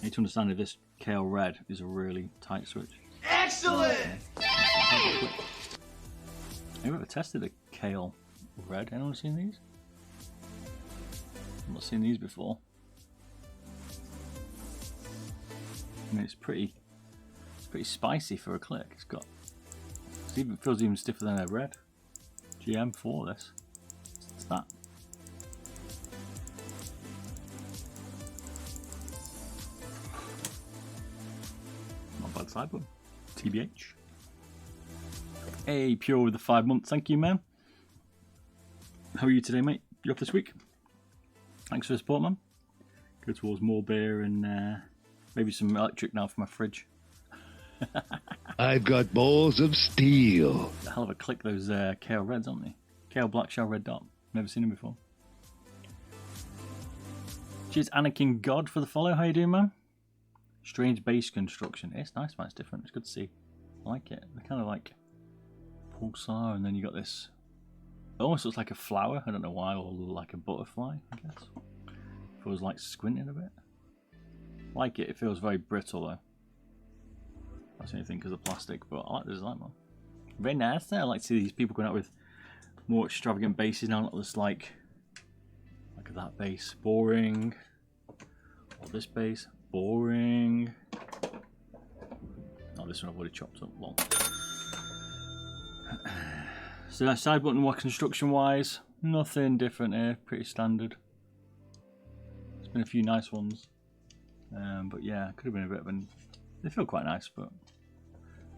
need to understand if this Kale Red is a really tight switch. Excellent! Have you ever tested a Kale Red? Anyone seen these? I've not seen these before. I mean, it's pretty spicy for a click. It feels even stiffer than a Red GM4. This, it's that. Not bad side button. TBH. Hey, Pure with the 5 months. Thank you, man. How are you today, mate? You off this week? Thanks for the support, man. Go towards more beer and maybe some electric now for my fridge. I've got balls of steel. A hell of a click, those Kale Reds, aren't they? Kale Black Shell Red Dot. Never seen them before. Cheers, Anakin God, for the follow. How you doing, man? Strange base construction. It's nice, man. It's different. It's good to see. I like it. They're kind of like pulsar, and then you got this. It almost looks like a flower. I don't know why, or like a butterfly, I guess. Feels like squinting a bit. I like it. It feels very brittle, though. That's the only thing because of plastic, but I like the design, man. Very nice there. I like to see these people going out with more extravagant bases now, not just like that base. Boring. Or this base. Boring. Oh, this one I've already chopped up. Long. So that side button, what construction wise, nothing different here. Pretty standard. There's been a few nice ones. But yeah, could have been a bit of an. They feel quite nice, but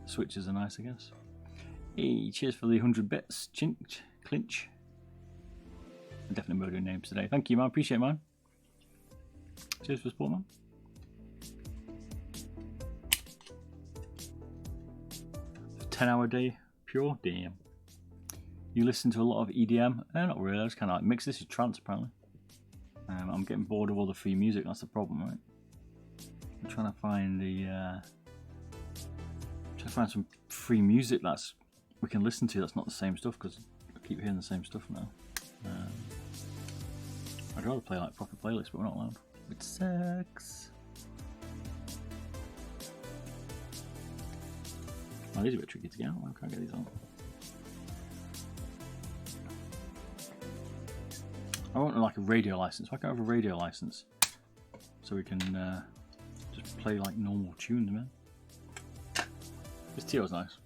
the switches are nice, I guess. Hey, cheers for the 100 bits, Clinch. I'm definitely murdering names today. Thank you, man. Appreciate it, man. Cheers for the support, man. A 10-hour day, Pure. Damn. You listen to a lot of EDM? Not really. I just kind of like mix. This is trance, apparently. I'm getting bored of all the free music. That's the problem, right? I'm trying to find some free music we can listen to. That's not the same stuff because I keep hearing the same stuff now. I'd rather play like proper playlists, but we're not allowed. It sucks. Oh, these are a bit tricky to get out. I can't get these out. I want like a radio license. Why can't I have a radio license so we can just play like normal tunes, man? This teal's nice.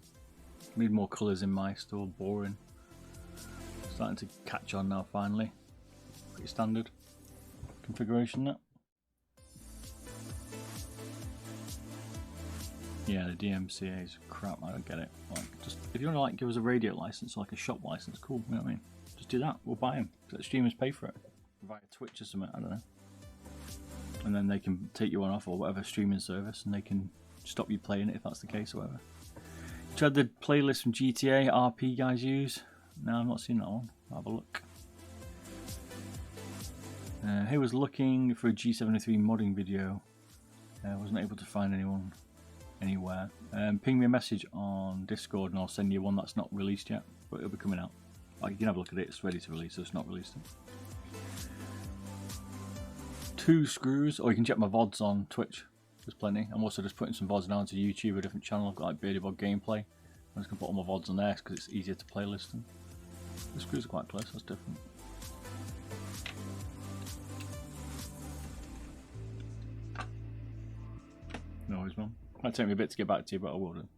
Need more colours in my store. Boring. Starting to catch on now. Finally, pretty standard configuration. That. Yeah, the DMCA is crap. I don't get it. Like, just if you want to like give us a radio license or like a shop license, cool. You know what I mean? Just do that. We'll buy them. Let streamers pay for it via Twitch or something. I don't know. And then they can take you on off or whatever streaming service, and they can stop you playing it if that's the case or whatever. Tried the playlist from GTA RP guys use. No, I've not seen that one. I'll have a look. He was looking for a G73 modding video. Wasn't able to find anyone anywhere. Ping me a message on Discord and I'll send you one that's not released yet, but it'll be coming out. Like, you can have a look at it. It's ready to release, so it's not released yet. 2 screws, or you can check my VODs on Twitch. There's plenty. I'm also just putting some VODs now onto YouTube, a different channel. I've got like Beardy Bod Gameplay. I'm just going to put all my VODs on there because it's easier to playlist them. The screws are quite close, that's different. No worries, man. Might take me a bit to get back to you, but I will do.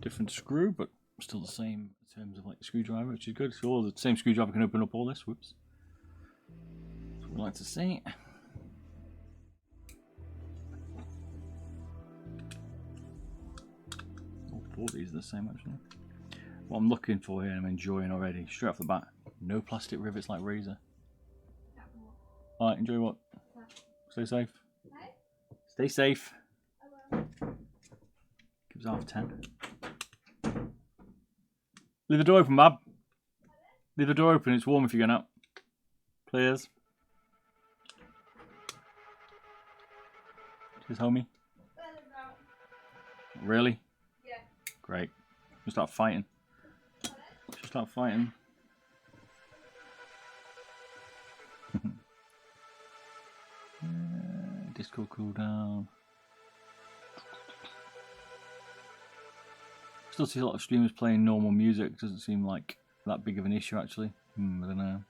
Different screw, but still the same in terms of like the screwdriver, which is good. So all the same screwdriver can open up all this. Whoops. That's what we like to see. All 4 of these are the same actually. What I'm looking for here, I'm enjoying already. Straight off the bat, no plastic rivets like Razor. Alright, enjoy what? Stay safe. Stay safe. Gives half 10. Leave the door open, Mab. Leave the door open, it's warm if you're going out. Please. Cheers, homie. Really? Yeah. Great. We'll start fighting. Just start fighting. Physical cooldown. Still see a lot of streamers playing normal music. Doesn't seem like that big of an issue actually. I don't know.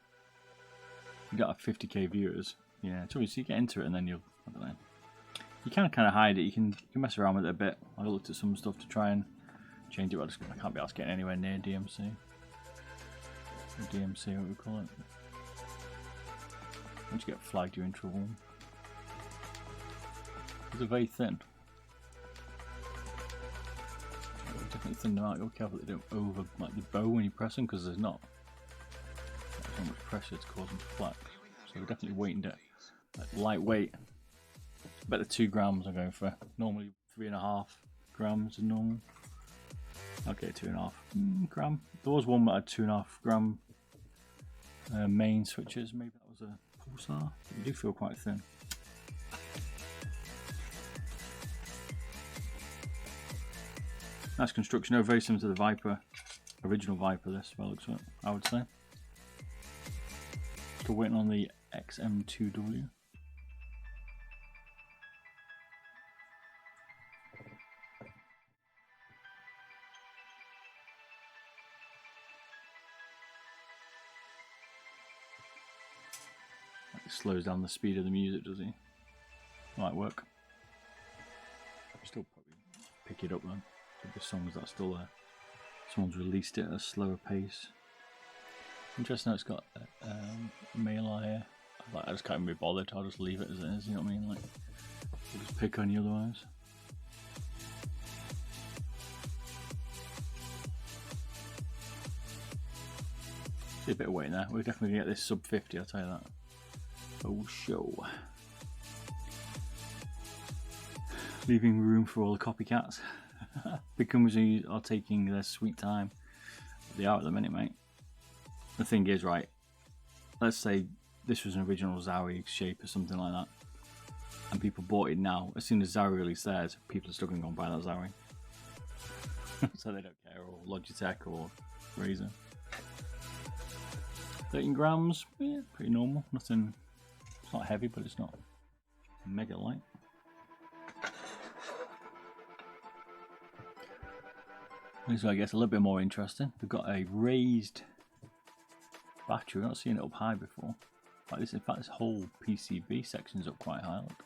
You got 50k viewers. Yeah, it's obviously you get into it and then you'll, I don't know. You can kind of hide it. You can mess around with it a bit. I looked at some stuff to try and change it, but I can't be asked getting anywhere near DMC. Or DMC, what we call it. Once you get flagged, you're in trouble. They're very thin. Definitely thin them out. You're careful that they don't over like the bow when you press them, because there's not so much pressure to cause them to flap. So we're definitely weighting it like lightweight. Better 2 grams I'm going for. Normally 3.5 grams is normal. Okay, 2.5 gram. There was one that had 2.5 gram main switches. Maybe that was a pulsar. They do feel quite thin. Nice construction. Very similar to the Viper, original Viper. This well looks like, I would say. Still waiting on the XM2W. It slows down the speed of the music, does he? Might work. Still probably pick it up though. The songs that are still there. Someone's released it at a slower pace. Interesting how it's got Mailer here. I just can't even be bothered. I'll just leave it as it is. You know what I mean? Like, we'll just pick on you otherwise. See a bit of weight in there. We're definitely gonna get this sub 50. I'll tell you that. Oh, show. Leaving room for all the copycats. Big companies are taking their sweet time. They are at the minute, mate. The thing is, right, let's say this was an original Zowie shape or something like that, and people bought it now. As soon as Zowie released theirs, people are still going to go and buy that Zowie. So they don't care, or Logitech or Razer. 13 grams, yeah, pretty normal. Nothing, it's not heavy, but it's not mega light. This is where it gets a little bit more interesting. They've got a raised battery. I've not seen it up high before. Like this, in fact, this whole PCB section's up quite high. Look.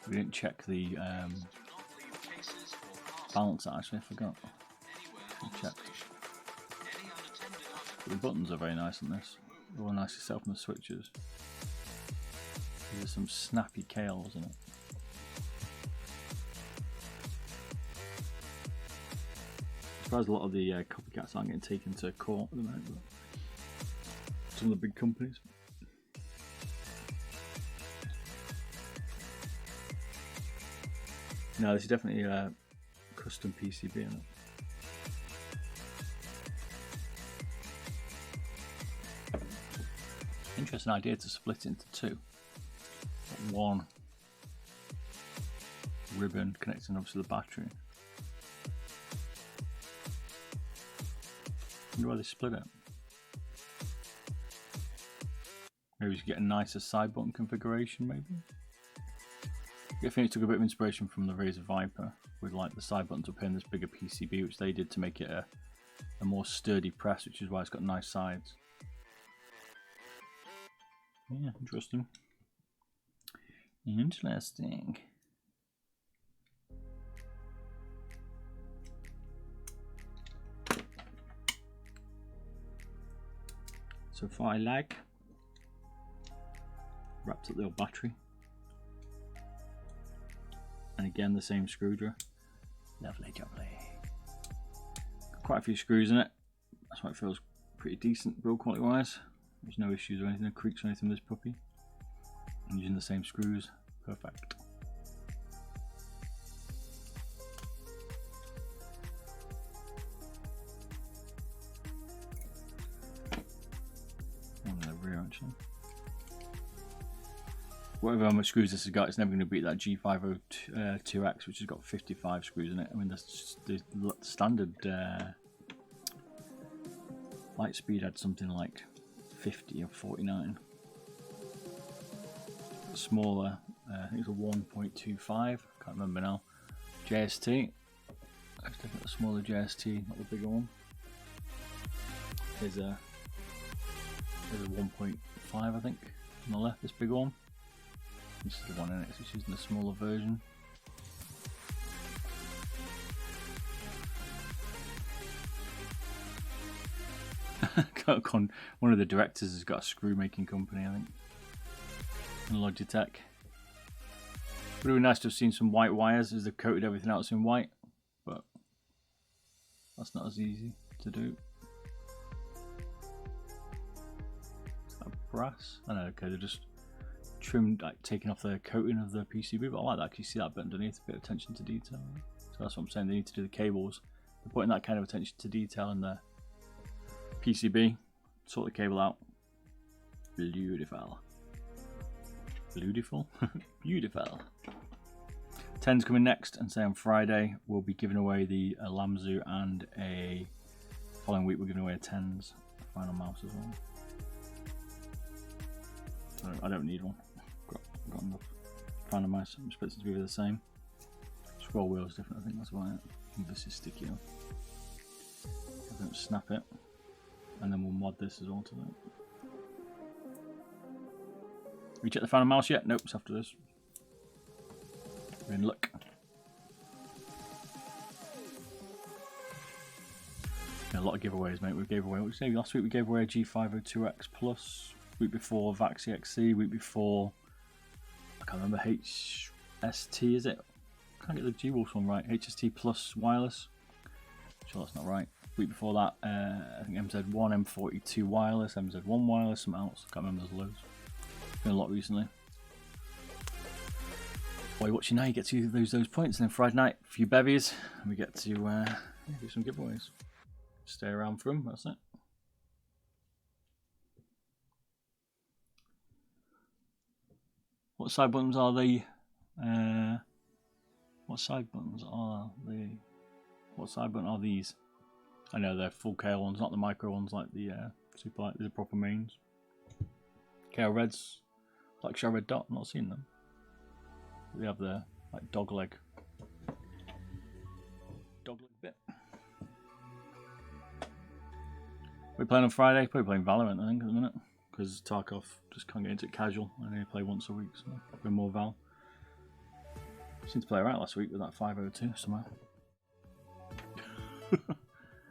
We didn't check the balance actually. I forgot. I checked. But the buttons are very nice on this. They're all nicely set up on the switches. There's some snappy KLs in it. I'm surprised a lot of the copycats aren't getting taken to court at the moment. Some of the big companies. No, this is definitely a custom PCB in it. Interesting idea to split it into two. One ribbon connecting obviously the battery. I wonder why they split it. Maybe to get a nicer side button configuration, maybe. I think it took a bit of inspiration from the Razer Viper with like the side buttons up here and this bigger PCB, which they did to make it a more sturdy press, which is why it's got nice sides. Yeah, interesting. Interesting. So far I like. Wrapped up the old battery. And again the same screwdriver. Lovely jubbly. Got quite a few screws in it. That's why it feels pretty decent build quality wise. There's no issues or anything, no creaks or anything with this puppy. I'm using the same screws. Perfect. One in the rear actually. Whatever how much screws this has got, it's never going to beat that G502X, which has got 55 screws in it. I mean, the standard light speed had something like 50 or 49. smaller, I think it's a 1.25, can't remember now, JST. Let's take the smaller JST, not the bigger one. Here's a 1.5, I think, on the left, this bigger one. This is the one in it, so it's using the smaller version. One of the directors has got a screw making company, I think, in Logitech. It would be nice to have seen some white wires as they've coated everything else in white, but that's not as easy to do. Is that brass? I know, okay, they're just trimmed, like taking off the coating of the PCB, but I like that because you see that bit underneath, a bit of attention to detail. So that's what I'm saying, they need to do the cables. They're putting that kind of attention to detail in the PCB, sort the cable out. Beautiful. Beautiful? Beautiful. 10's coming next, and say on Friday we'll be giving away the Lamzu, and following week we're giving away a 10's final mouse as well. I don't need one. Got enough. Final mouse, I'm expecting to be the same. Scroll wheel is different, I think that's why this is sticky on. I don't snap it. And then we'll mod this as well to that. Have you checked the final mouse yet? Nope, it's after this. We're in luck. Yeah, a lot of giveaways, mate. We gave away, what did you say? Last week we gave away a G502X Plus. Week before Vaxi XC. Week before, I can't remember, HST, is it? Can't get the G-Wolf one right. HST Plus wireless. Sure, that's not right. Week before that, I think MZ1, M42 wireless, MZ1 wireless, something else. I can't remember, there's loads. Been a lot recently. While you're watching now, you get to lose those points, and then Friday night, a few bevies, and we get to do some giveaways. Stay around for them, that's it. What side buttons are the? What side buttons are the? What side button are these? I know they're full KL ones, not the micro ones like the super light. These are proper mains. KL reds, like Shadow Red Dot. I'm not seeing them. They have the like dog leg bit. We're playing on Friday. Probably playing Valorant, I think, at the minute, because Tarkov just can't get into it casual. I only play once a week, so we're more Val. Seemed to play right last week with that 502 somehow.